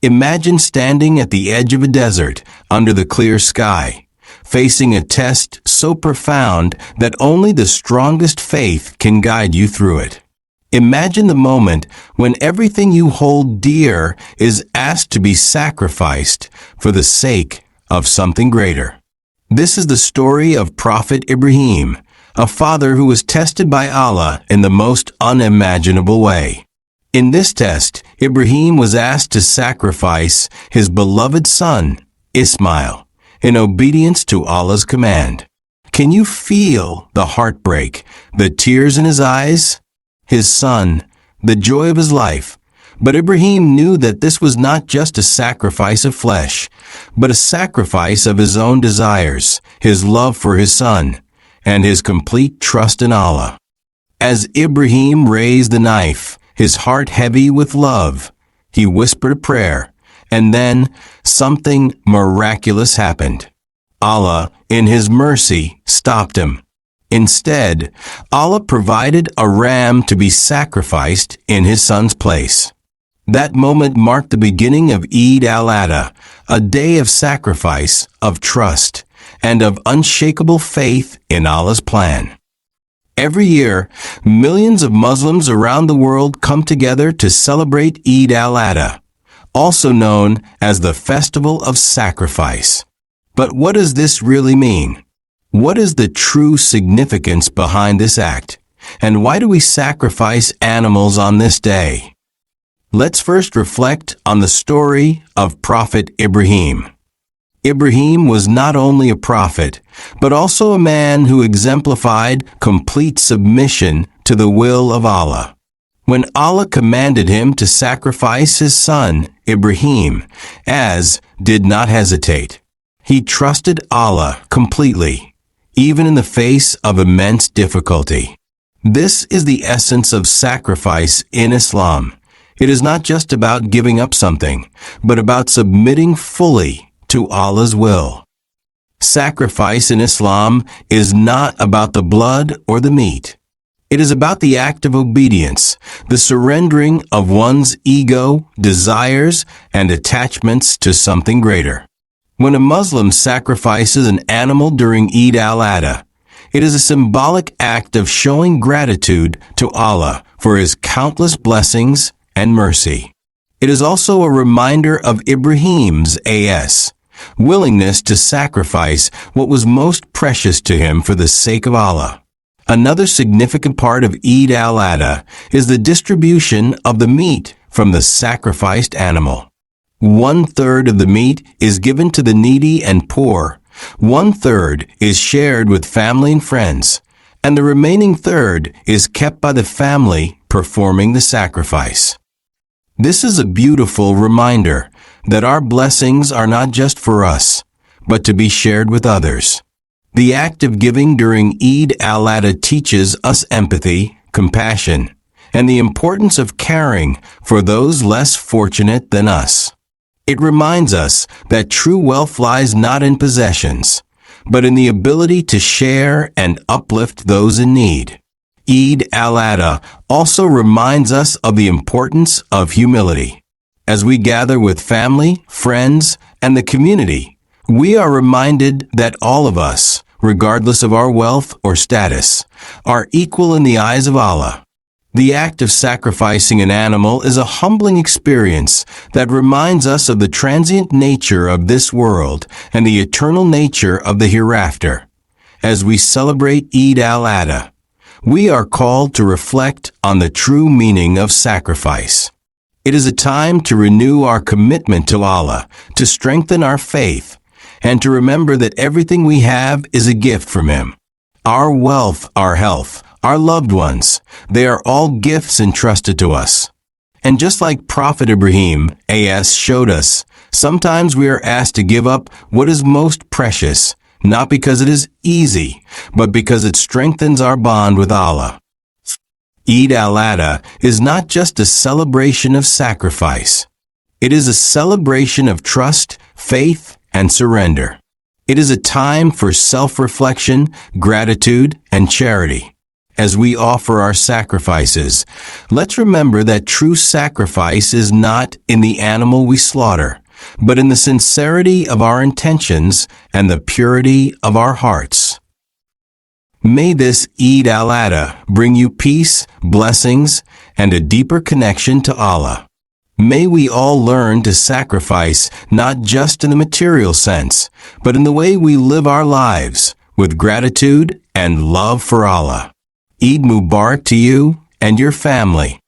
Imagine standing at the edge of a desert under the clear sky, facing a test so profound that only the strongest faith can guide you through it. Imagine the moment when everything you hold dear is asked to be sacrificed for the sake of something greater. This is the story of Prophet Ibrahim, a father who was tested by Allah in the most unimaginable way. In this test, Ibrahim was asked to sacrifice his beloved son, Ismail, in obedience to Allah's command. Can you feel the heartbreak, the tears in his eyes? His son, the joy of his life. But Ibrahim knew that this was not just a sacrifice of flesh, but a sacrifice of his own desires, his love for his son, and his complete trust in Allah. As Ibrahim raised the knife, his heart heavy with love, he whispered a prayer, and then something miraculous happened. Allah, in His mercy, stopped him. Instead, Allah provided a ram to be sacrificed in his son's place. That moment marked the beginning of Eid al-Adha, a day of sacrifice, of trust, and of unshakable faith in Allah's plan. Every year, millions of Muslims around the world come together to celebrate Eid al-Adha, also known as the Festival of Sacrifice. But what does this really mean? What is the true significance behind this act? And why do we sacrifice animals on this day? Let's first reflect on the story of Prophet Ibrahim. Ibrahim was not only a prophet, but also a man who exemplified complete submission to the will of Allah. When Allah commanded him to sacrifice his son, Ibrahim, did not hesitate. He trusted Allah completely, even in the face of immense difficulty. This is the essence of sacrifice in Islam. It is not just about giving up something, but about submitting fully to Allah's will. Sacrifice in Islam is not about the blood or the meat. It is about the act of obedience, the surrendering of one's ego, desires, and attachments to something greater. When a Muslim sacrifices an animal during Eid al-Adha, it is a symbolic act of showing gratitude to Allah for His countless blessings and mercy. It is also a reminder of Ibrahim's willingness to sacrifice what was most precious to him for the sake of Allah. Another significant part of Eid al-Adha is the distribution of the meat from the sacrificed animal. 1/3 of the meat is given to the needy and poor, 1/3 is shared with family and friends, and the remaining third is kept by the family performing the sacrifice. This is a beautiful reminder that our blessings are not just for us, but to be shared with others. The act of giving during Eid al-Adha teaches us empathy, compassion, and the importance of caring for those less fortunate than us. It reminds us that true wealth lies not in possessions, but in the ability to share and uplift those in need. Eid al-Adha also reminds us of the importance of humility. As we gather with family, friends, and the community, we are reminded that all of us, regardless of our wealth or status, are equal in the eyes of Allah. The act of sacrificing an animal is a humbling experience that reminds us of the transient nature of this world and the eternal nature of the hereafter. As we celebrate Eid al-Adha, we are called to reflect on the true meaning of sacrifice. It is a time to renew our commitment to Allah, to strengthen our faith, and to remember that everything we have is a gift from Him. Our wealth, our health, our loved ones, they are all gifts entrusted to us. And just like Prophet Ibrahim, showed us, sometimes we are asked to give up what is most precious, not because it is easy, but because it strengthens our bond with Allah. Eid al-Adha is not just a celebration of sacrifice. It is a celebration of trust, faith, and surrender. It is a time for self-reflection, gratitude, and charity. As we offer our sacrifices, let's remember that true sacrifice is not in the animal we slaughter, but in the sincerity of our intentions and the purity of our hearts. May this Eid al-Adha bring you peace, blessings, and a deeper connection to Allah. May we all learn to sacrifice not just in the material sense, but in the way we live our lives, with gratitude and love for Allah. Eid Mubarak to you and your family.